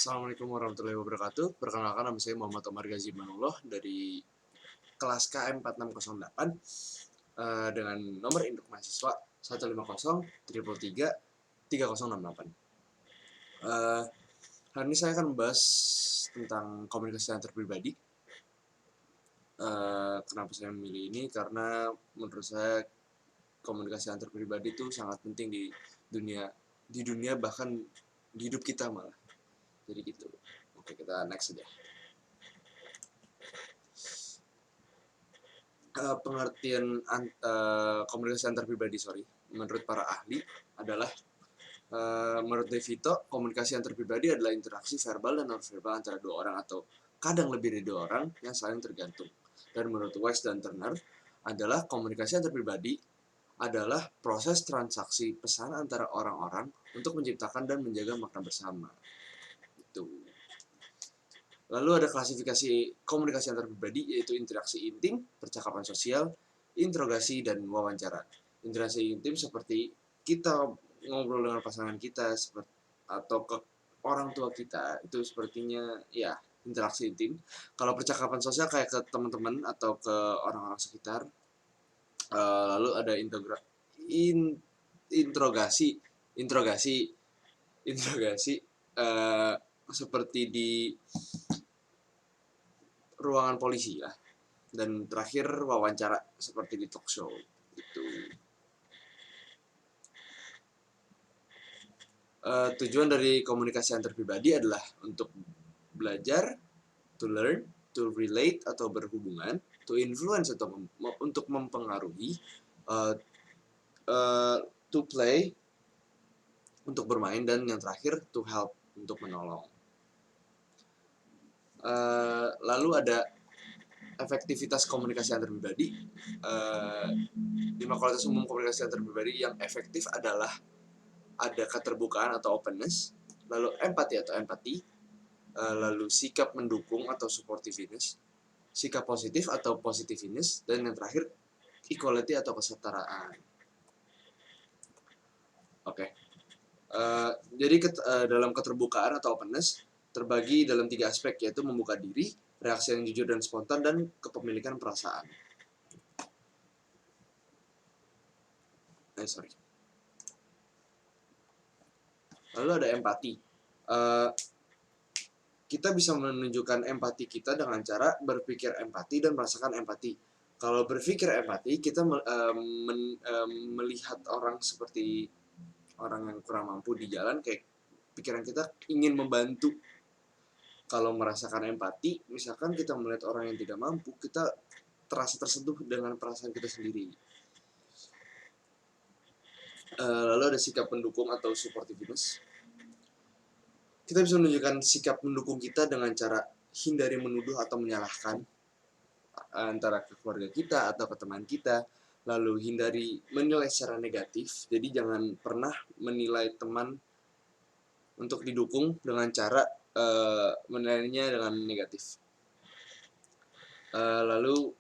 Assalamualaikum warahmatullahi wabarakatuh. Perkenalkan, nama saya Muhammad Omar Ghazi Manullah dari kelas KM 4608 dengan nomor induk mahasiswa 150 333 3068. Eh, Hari ini saya akan membahas tentang komunikasi antar pribadi. Kenapa saya memilih ini? Karena menurut saya komunikasi antar pribadi itu sangat penting di dunia bahkan di hidup kita malah. Jadi gitu. Oke, kita next saja. Pengertian komunikasi antar pribadi, menurut para ahli adalah menurut De Vito, komunikasi antar pribadi adalah interaksi verbal dan non-verbal antara dua orang atau kadang lebih dari dua orang yang saling tergantung. Dan menurut West dan Turner adalah komunikasi antar pribadi adalah proses transaksi pesan antara orang-orang untuk menciptakan dan menjaga makna bersama. Itu. Lalu ada klasifikasi komunikasi antar pribadi, yaitu interaksi intim, percakapan sosial, interogasi, dan wawancara. Interaksi intim seperti kita ngobrol dengan pasangan kita atau ke orang tua kita, itu sepertinya ya interaksi intim. Kalau percakapan sosial kayak ke teman-teman atau ke orang-orang sekitar. Lalu ada interogasi, interogasi, interogasi seperti di ruangan polisi lah. Dan terakhir wawancara seperti di talk show itu. Tujuan dari komunikasi antar pribadi adalah untuk belajar, to learn, to relate atau berhubungan, to influence atau untuk mempengaruhi, uh, uh, to play untuk bermain, dan yang terakhir to help untuk menolong. Lalu ada efektivitas komunikasi antar pribadi. Lima kualitas umum komunikasi antar pribadi yang efektif adalah ada keterbukaan atau openness, lalu empati, lalu sikap mendukung atau supportiveness, sikap positif atau positiveness, dan yang terakhir equality atau kesetaraan. Oke. Jadi dalam keterbukaan atau openness terbagi dalam 3 aspek, yaitu membuka diri, reaksi yang jujur dan spontan, dan kepemilikan perasaan. Lalu ada empati. Kita bisa menunjukkan empati kita dengan cara berpikir empati dan merasakan empati. Kalau berpikir empati, kita melihat orang seperti orang yang kurang mampu di jalan, kayak pikiran kita ingin membantu. Kalau merasakan empati, misalkan kita melihat orang yang tidak mampu, kita terasa tersentuh dengan perasaan kita sendiri. Lalu ada sikap pendukung atau supportiveness. Kita bisa menunjukkan sikap mendukung kita dengan cara hindari menuduh atau menyalahkan antara ke keluarga kita atau ke teman kita. Lalu hindari menilai secara negatif. Jadi jangan pernah menilai teman untuk didukung dengan cara menilainya dengan negatif. Lalu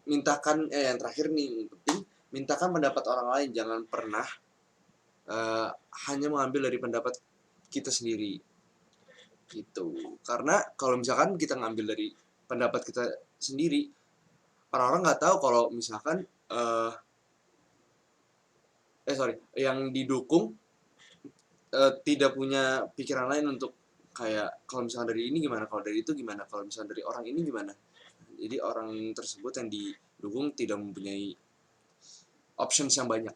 mintakan yang terakhir nih penting, mintakan pendapat orang lain. Jangan pernah hanya mengambil dari pendapat kita sendiri gitu. Karena kalau misalkan kita ngambil dari pendapat kita sendiri, orang-orang nggak tahu kalau misalkan yang didukung tidak punya pikiran lain untuk kayak, kalau misalkan dari ini gimana, kalau dari itu gimana, kalau misalkan dari orang ini gimana. Jadi orang tersebut yang didukung tidak mempunyai options yang banyak.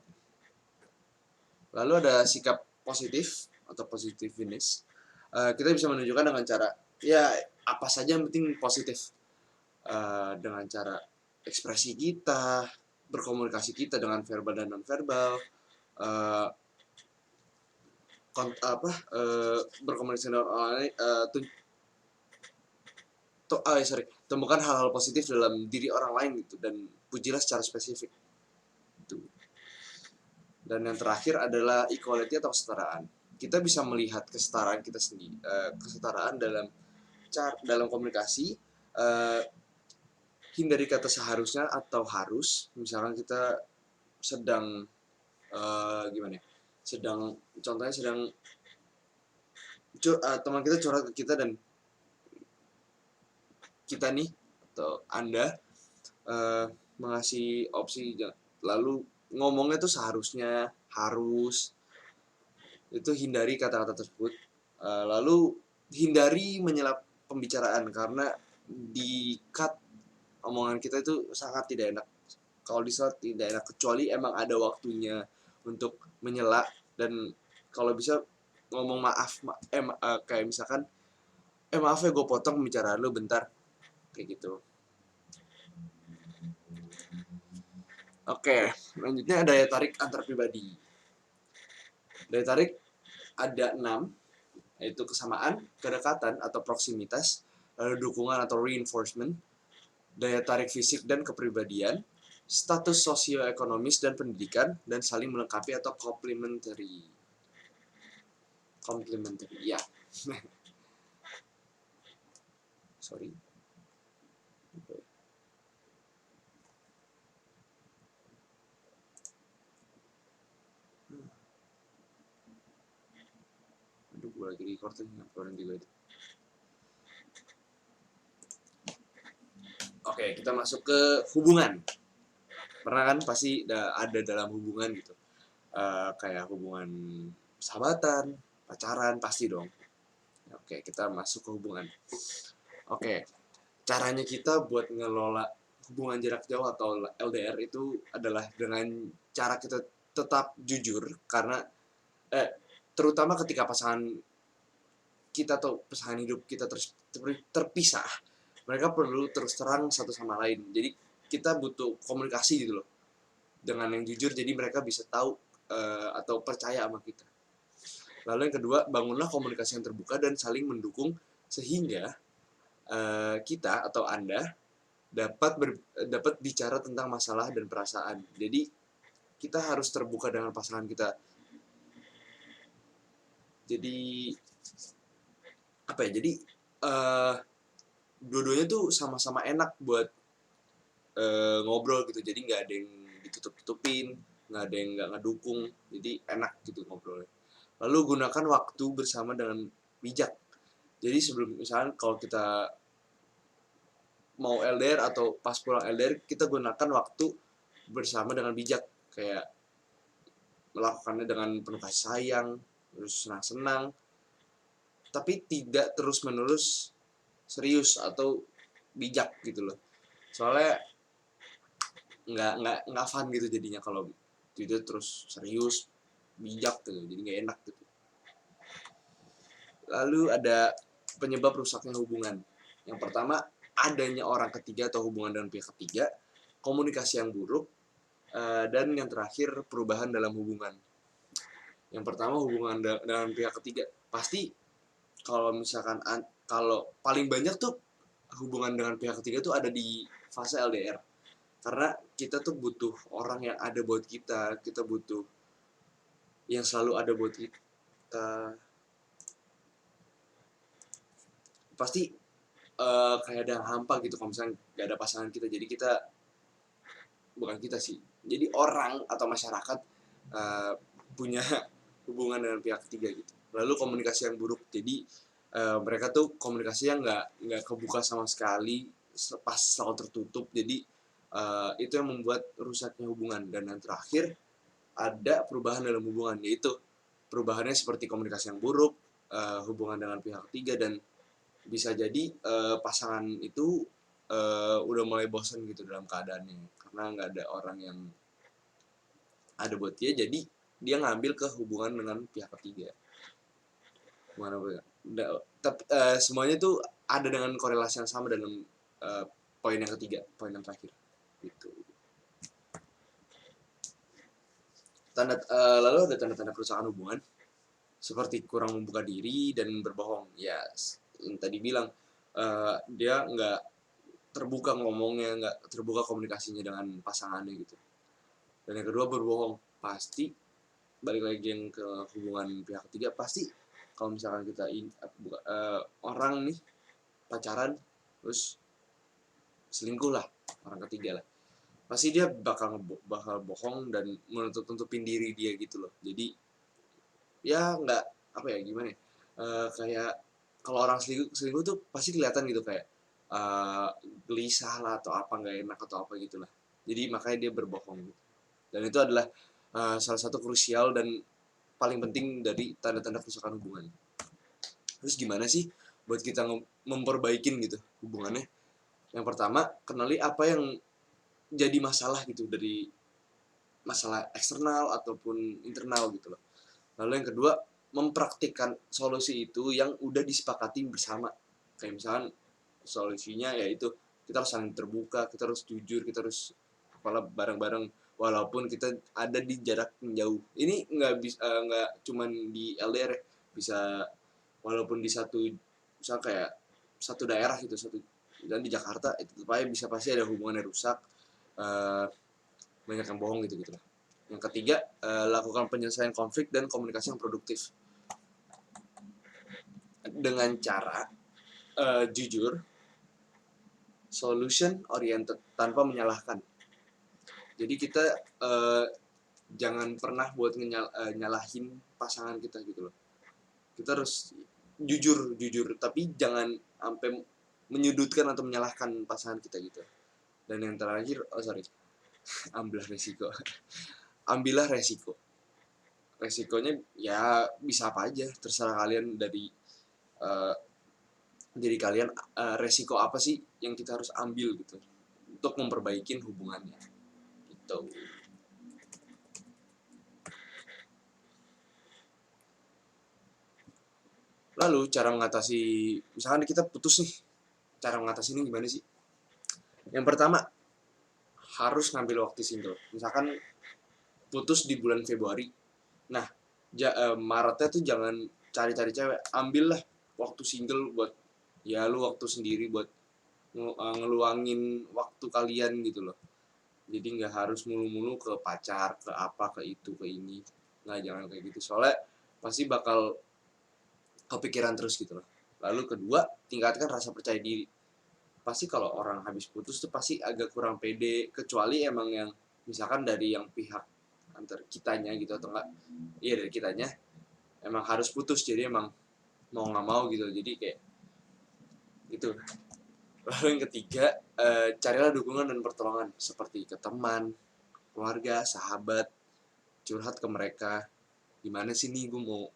Lalu ada sikap positif atau positiveness. Kita bisa menunjukkan dengan cara ya apa saja yang penting positif, dengan cara ekspresi kita, berkomunikasi kita dengan verbal dan non verbal, berkomunikasi dengan orang lain, temukan hal-hal positif dalam diri orang lain gitu, dan pujilah secara spesifik gitu. Dan yang terakhir adalah equality atau kesetaraan. Kita bisa melihat kesetaraan kita sendiri, kesetaraan dalam komunikasi. Hindari kata seharusnya atau harus. Misalkan kita sedang contohnya sedang teman kita curhat ke kita, dan kita nih atau Anda mengasih opsi, lalu ngomongnya tuh seharusnya, harus, itu hindari kata-kata tersebut. Lalu hindari menyela pembicaraan, karena di cut omongan kita itu sangat tidak enak. Kalau di slot tidak enak, kecuali emang ada waktunya untuk menyela, dan kalau bisa ngomong maaf, kayak misalkan, maaf ya gue potong pembicaraan lu bentar, kayak gitu. Oke, lanjutnya daya tarik antar pribadi. Daya tarik ada 6, yaitu kesamaan, kedekatan atau proximitas, lalu dukungan atau reinforcement, daya tarik fisik dan kepribadian, status sosioekonomis dan pendidikan, dan saling melengkapi atau complementary. Ya. Sorry. Aduh, gue lagi recording, ngapain juga itu. Oke, kita masuk ke hubungan. Pernah kan pasti ada dalam hubungan gitu. Kayak hubungan sahabatan, pacaran, pasti dong. Oke, kita masuk ke hubungan. Oke, caranya kita buat ngelola hubungan jarak jauh atau LDR itu adalah dengan cara kita tetap jujur, karena terutama ketika pasangan kita atau pasangan hidup kita terpisah, mereka perlu terus terang satu sama lain. Jadi kita butuh komunikasi gitu loh, dengan yang jujur, jadi mereka bisa tahu atau percaya sama kita. Lalu yang kedua, bangunlah komunikasi yang terbuka dan saling mendukung, sehingga kita atau Anda dapat bicara tentang masalah dan perasaan. Jadi kita harus terbuka dengan pasangan kita. Jadi apa ya? Jadi dua-duanya tuh sama-sama enak buat ngobrol gitu. Jadi nggak ada yang ditutup-tutupin, nggak ada yang nggak ngedukung. Jadi enak gitu ngobrolnya. Lalu gunakan waktu bersama dengan bijak. Jadi sebelum, misalnya kalau kita mau LDR atau pas pulang LDR, kita gunakan waktu bersama dengan bijak, kayak melakukannya dengan penuh kasih sayang, terus senang-senang, tapi tidak terus-menerus serius atau bijak gitu loh. Soalnya nggak fun gitu jadinya kalau tidak terus serius bijak gitu, jadi nggak enak gitu. Lalu ada penyebab rusaknya hubungan. Yang pertama, adanya orang ketiga atau hubungan dengan pihak ketiga, komunikasi yang buruk, dan yang terakhir perubahan dalam hubungan. Yang pertama, hubungan dengan pihak ketiga. Pasti kalau misalkan kalau paling banyak tuh hubungan dengan pihak ketiga tuh ada di fase LDR. Karena kita tuh butuh orang yang ada buat kita, kita butuh yang selalu ada buat kita. Pasti kayak ada hampa gitu kalau misalnya gak ada pasangan kita. Jadi kita, bukan kita sih, jadi orang atau masyarakat punya hubungan dengan pihak ketiga gitu. Lalu komunikasi yang buruk, jadi mereka tuh komunikasinya nggak kebuka sama sekali, pas selalu tertutup. Jadi itu yang membuat rusaknya hubungan. Dan yang terakhir, ada perubahan dalam hubungan, yaitu perubahannya seperti komunikasi yang buruk, hubungan dengan pihak ketiga, dan bisa jadi pasangan itu udah mulai bosan gitu dalam keadaannya, karena nggak ada orang yang ada buat dia, jadi dia ngambil ke hubungan dengan pihak ketiga. Tapi semuanya tuh ada dengan korelasi yang sama dengan poin yang ketiga, poin yang terakhir gitu. Lalu ada tanda-tanda kerusakan hubungan seperti kurang membuka diri dan berbohong. Ya, yang tadi bilang, dia nggak terbuka ngomongnya, nggak terbuka komunikasinya dengan pasangannya gitu. Dan yang kedua, berbohong. Pasti balik lagi yang ke hubungan pihak ketiga, pasti kalau misalkan kita orang nih pacaran terus selingkuh lah, orang ketiga lah, pasti dia bakal bohong dan menutup-tutupin diri dia gitu loh. Jadi ya nggak, apa ya, gimana ya, Kayak kalau orang selingkuh tuh pasti kelihatan gitu kayak uh, gelisah lah atau apa, nggak enak atau apa gitulah. Jadi makanya dia berbohong gitu. Dan itu adalah salah satu krusial dan paling penting dari tanda-tanda kerusakan hubungan. Terus gimana sih buat kita memperbaikin gitu hubungannya? Yang pertama, kenali apa yang jadi masalah gitu, dari masalah eksternal ataupun internal gitu loh. Lalu yang kedua, mempraktikkan solusi itu yang udah disepakati bersama. Kayak misalkan solusinya yaitu kita harus saling terbuka, kita harus jujur, kita harus kepala bareng-bareng walaupun kita ada di jarak yang jauh. Ini nggak cuman di LDR ya, bisa walaupun di satu, misal kayak satu daerah gitu, dan di Jakarta itu tetap aja bisa pasti ada hubungan yang rusak, uh, banyak yang bohong gitu gitu lah. Yang ketiga, lakukan penyelesaian konflik dan komunikasi yang produktif dengan cara jujur, solution oriented, tanpa menyalahkan. Jadi kita jangan pernah buat nyalahin pasangan kita gitu loh. Kita harus jujur tapi jangan sampai menyudutkan atau menyalahkan pasangan kita gitu. Dan yang terakhir, ambillah resiko. Ambillah resiko. Resikonya ya bisa apa aja, terserah kalian. Uh, dari kalian, resiko apa sih yang kita harus ambil gitu untuk memperbaiki hubungannya gitu. Lalu cara mengatasi, misalkan kita putus nih, cara mengatasi ini gimana sih? Yang pertama, harus ngambil waktu single. Misalkan putus di bulan Februari, nah Maretnya tuh jangan cari-cari cewek, ambillah waktu single buat ya lu waktu sendiri buat ngeluangin waktu kalian gitu loh. Jadi nggak harus mulu-mulu ke pacar, ke apa, ke itu, ke ini. Nah, jangan kayak gitu. Soalnya pasti bakal kepikiran terus gitu loh. Lalu kedua, tingkatkan rasa percaya diri. Pasti kalau orang habis putus tuh pasti agak kurang pede, kecuali emang yang misalkan dari yang pihak antar kitanya gitu atau enggak, iya dari kitanya emang harus putus, jadi emang mau nggak mau gitu, jadi kayak gitu. Lalu yang ketiga, carilah dukungan dan pertolongan seperti ke teman, keluarga, sahabat, curhat ke mereka, gimana sih nih gue mau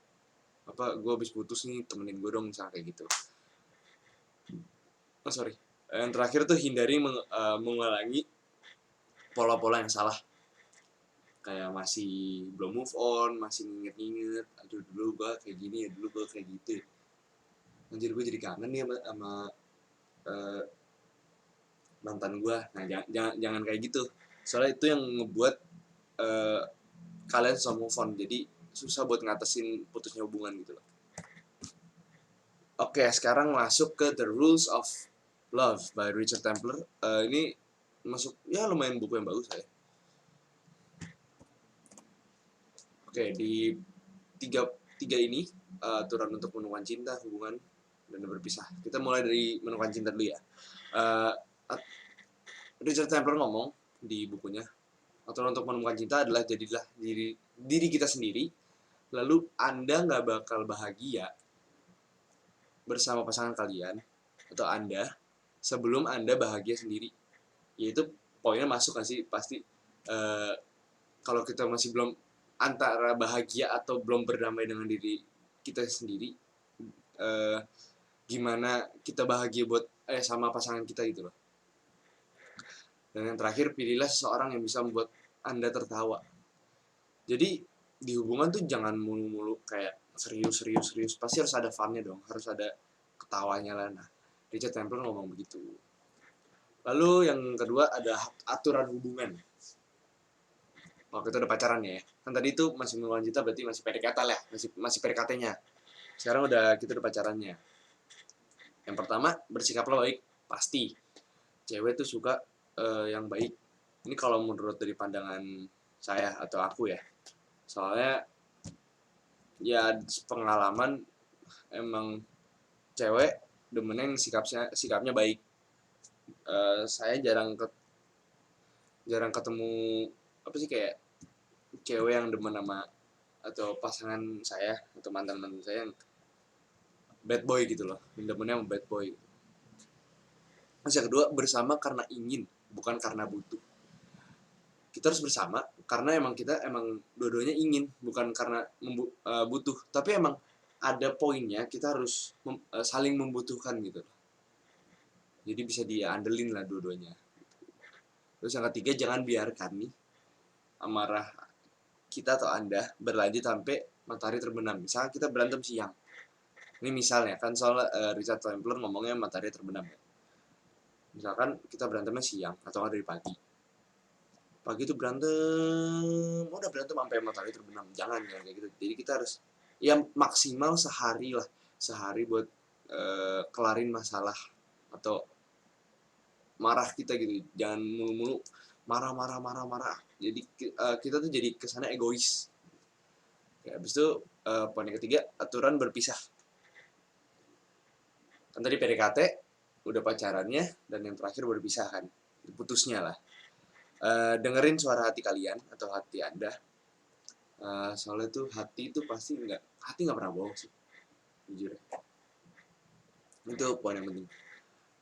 apa, gue habis putus nih, temenin gue dong, misalnya kayak gitu. Yang terakhir tuh hindari mengulangi pola-pola yang salah, kayak masih belum move on, masih nginget-nginget, aduh dulu gue kayak gini ya, dulu gue kayak gitu ya. Anjir, gue jadi kangen nih sama uh, mantan gue. Nah, jangan kayak gitu, soalnya itu yang ngebuat uh, kalian susah move on, jadi susah buat ngatasin putusnya hubungan gitu loh. Oke, sekarang masuk ke The Rules of Love by Richard Templer. Ini masuk ya lumayan buku yang bagus saya. Oke, di tiga ini, aturan untuk menemukan cinta, hubungan, dan berpisah. Kita mulai dari menemukan cinta dulu ya. Uh, Richard Templer ngomong di bukunya, aturan untuk menemukan cinta adalah jadilah diri kita sendiri, lalu Anda nggak bakal bahagia bersama pasangan kalian atau Anda sebelum Anda bahagia sendiri. Yaitu poinnya masuk nggak sih? Pasti kalau kita masih belum antara bahagia atau belum berdamai dengan diri kita sendiri, gimana kita bahagia buat sama pasangan kita gitu loh. Dan yang terakhir, pilihlah seseorang yang bisa membuat Anda tertawa. Jadi di hubungan tuh jangan mulu-mulu kayak serius, pasti harus ada fun-nya dong, harus ada ketawanya lah. Nah, Richard Templer ngomong begitu. Lalu yang kedua ada aturan hubungan. Waktu itu ada pacaran ya. Kan tadi itu masih menemukan cinta, berarti masih PDKT lah, masih PDKT-nya. Sekarang kita udah pacarannya. Yang pertama, bersikaplah baik, pasti. Cewek tuh suka yang baik. Ini kalau menurut dari pandangan saya atau aku ya. Soalnya ya pengalaman emang cewek demen yang sikapnya baik. Saya jarang ketemu apa sih, kayak cewek yang demen sama atau pasangan saya atau mantan saya yang bad boy gitu loh, demennya sama bad boy. Terus yang kedua, bersama karena ingin, bukan karena butuh. Kita harus bersama karena emang kita emang dua-duanya ingin, bukan karena butuh. Tapi emang ada poinnya, kita harus saling membutuhkan gitu. Jadi bisa diandelin lah dua-duanya. Terus yang ketiga, jangan biarkan nih amarah kita atau Anda berlanjut sampai matahari terbenam. Misalnya kita berantem siang. Ini misalnya kan soal Richard Templer ngomongnya matahari terbenam. Misalkan kita berantemnya siang atau dari pagi. Pagi itu berantem, udah berantem sampai matahari terbenam. Jangan kayak gitu. Jadi kita harus ya maksimal sehari lah, sehari buat kelarin masalah atau marah kita gitu. Jangan mulu-mulu marah. Jadi kita tuh jadi kesannya egois. Ya, habis itu poin yang ketiga, aturan berpisah. Kan tadi PDKT, udah pacarannya, dan yang terakhir berpisah kan. Putusnya lah. Dengerin suara hati kalian atau hati Anda. Soalnya tuh hati itu pasti hati nggak pernah bohong sih, jujur ya. Itu poin yang penting.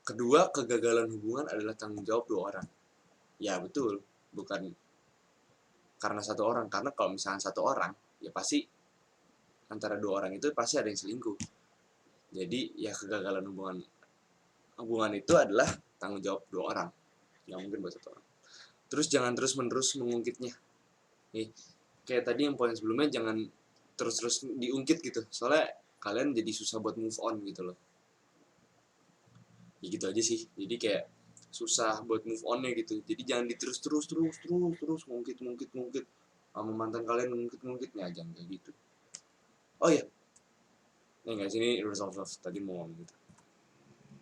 Kedua, kegagalan hubungan adalah tanggung jawab dua orang. Ya betul, bukan karena satu orang. Karena kalau misalnya satu orang, ya pasti antara dua orang itu pasti ada yang selingkuh. Jadi ya kegagalan hubungan itu adalah tanggung jawab dua orang. Nggak mungkin buat satu orang. Terus jangan terus-menerus mengungkitnya. Nih, kayak tadi yang poin sebelumnya, jangan terus-terus diungkit gitu. Soalnya kalian jadi susah buat move on gitu loh. Ya gitu aja sih. Jadi kayak susah buat move on-nya gitu. Jadi jangan terus ngungkit sama mantan kalian ngungkitnya, jangan kayak gitu. Oh iya. Nih guys, ini resolve tadi mau ngomong gitu.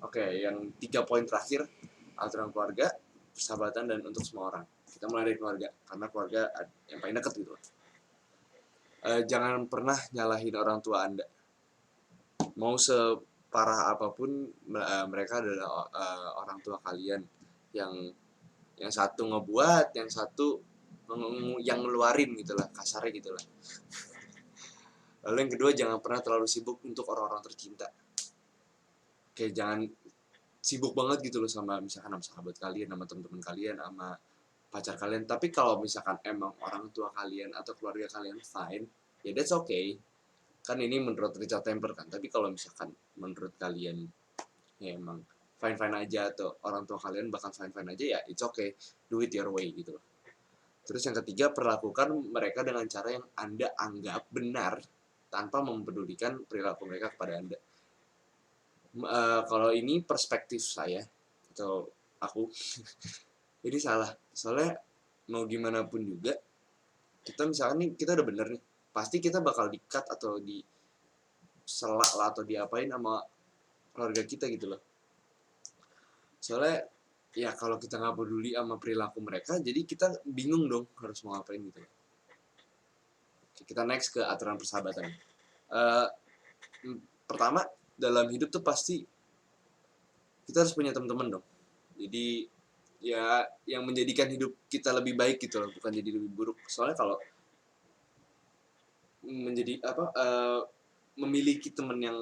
Oke, yang 3 poin terakhir, aturan keluarga, persahabatan, dan untuk semua orang. Kita mulai dari keluarga, karena keluarga yang paling dekat gitu. Jangan pernah nyalahin orang tua Anda. Mau separah apapun, mereka adalah orang tua kalian. Yang satu ngebuat, yang satu yang ngeluarin gitu lah, kasarnya gitu lah. Lalu yang kedua, jangan pernah terlalu sibuk untuk orang-orang tercinta. Kayak jangan sibuk banget gitu loh sama misalkan sama sahabat kalian, sama teman-teman kalian, sama pacar kalian. Tapi kalau misalkan emang orang tua kalian atau keluarga kalian fine, ya that's okay. Kan ini menurut Richard Temper kan. Tapi kalau misalkan menurut kalian ya emang fine-fine aja atau orang tua kalian bakal fine-fine aja, ya it's okay. Do it your way gitu loh. Terus yang ketiga, perlakukan mereka dengan cara yang Anda anggap benar tanpa mempedulikan perilaku mereka kepada Anda. Kalau ini perspektif saya atau aku ini salah. Soalnya mau gimana pun juga, kita misalkan nih kita udah bener nih, pasti kita bakal di-cut atau diselak lah atau diapain sama keluarga kita gitu loh. Soalnya ya kalau kita nggak peduli sama perilaku mereka, jadi kita bingung dong harus mau ngapain gitu. Oke, kita next ke aturan persahabatan. Pertama, dalam hidup tuh pasti kita harus punya teman-teman dong. Jadi ya yang menjadikan hidup kita lebih baik gitu loh, bukan jadi lebih buruk. Soalnya kalau menjadi memiliki teman yang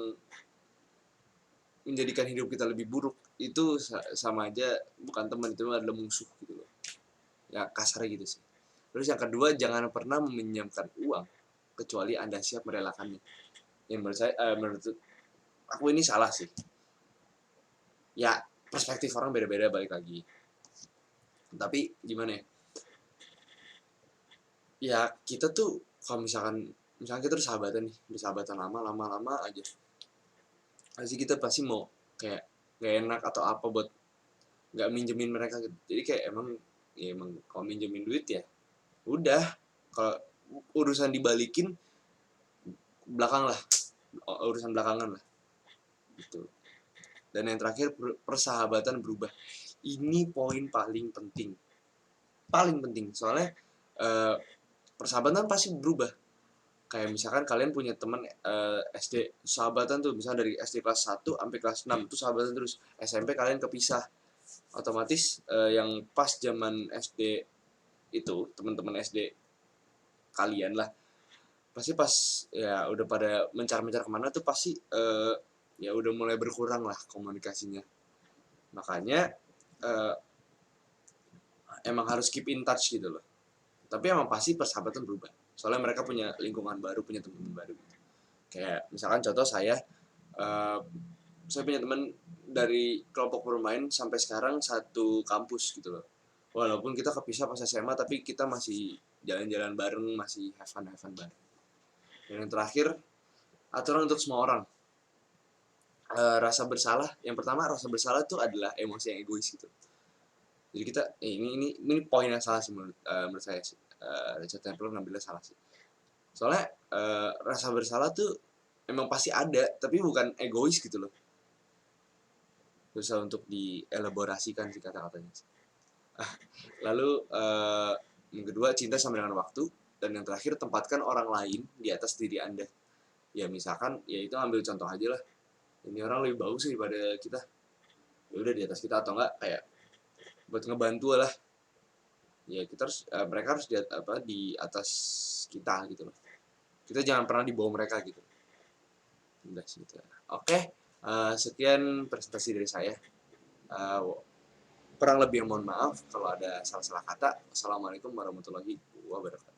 menjadikan hidup kita lebih buruk, itu sama aja bukan teman, itu adalah musuh gitu loh. Ya kasarnya gitu sih. Terus yang kedua, jangan pernah meminjamkan uang kecuali Anda siap merelakannya. Yang menurut saya, menurut aku ini salah sih. Ya perspektif orang beda-beda, balik lagi. Tapi gimana ya? Ya kita tuh kalau misalkan kita udah sahabatan nih, udah sahabatan lama aja. Pasti kita pasti mau kayak gak enak atau apa buat nggak minjemin mereka gitu. Jadi kayak emang kalau minjemin duit ya udah, kalau urusan dibalikin urusan belakangan lah gitu. Dan yang terakhir, persahabatan berubah. Ini poin paling penting soalnya persahabatan pasti berubah. Kayak misalkan kalian punya teman SD, sahabatan tuh misalnya dari SD kelas 1 sampai kelas 6 tuh sahabatan terus. SMP kalian kepisah, otomatis yang pas zaman SD itu teman-teman SD kalian lah pasti pas ya udah pada mencar-mencar kemana tuh pasti ya udah mulai berkurang lah komunikasinya. Makanya emang harus keep in touch gitu loh. Tapi emang pasti persahabatan berubah. Soalnya mereka punya lingkungan baru, punya teman baru gitu. Kayak misalkan contoh saya punya teman dari kelompok bermain sampai sekarang satu kampus gitu loh. Walaupun kita kepisah pas SMA, tapi kita masih jalan-jalan bareng, masih have fun bareng. Dan yang terakhir, aturan untuk semua orang. Rasa bersalah, yang pertama rasa bersalah itu adalah emosi yang egois gitu. Jadi kita ini poin yang salah sih menurut saya sih. Richard Thaler ngambilnya salah sih. Soalnya rasa bersalah tuh emang pasti ada, tapi bukan egois gitu loh. Susah untuk dielaborasikan sih kata-katanya. Lalu yang kedua, cinta sama dengan waktu. Dan yang terakhir, tempatkan orang lain di atas diri Anda. Ya misalkan, ya itu ambil contoh aja lah. Ini orang lebih bagus daripada kita. Ya udah di atas kita, atau enggak kayak buat ngebantu lah. Ya kita harus mereka harus di atas kita gitu loh. Kita jangan pernah di bawah mereka gitu. Udah gitu. Oke, sekian presentasi dari saya. Kurang lebih mohon maaf kalau ada salah-salah kata. Assalamualaikum warahmatullahi wabarakatuh.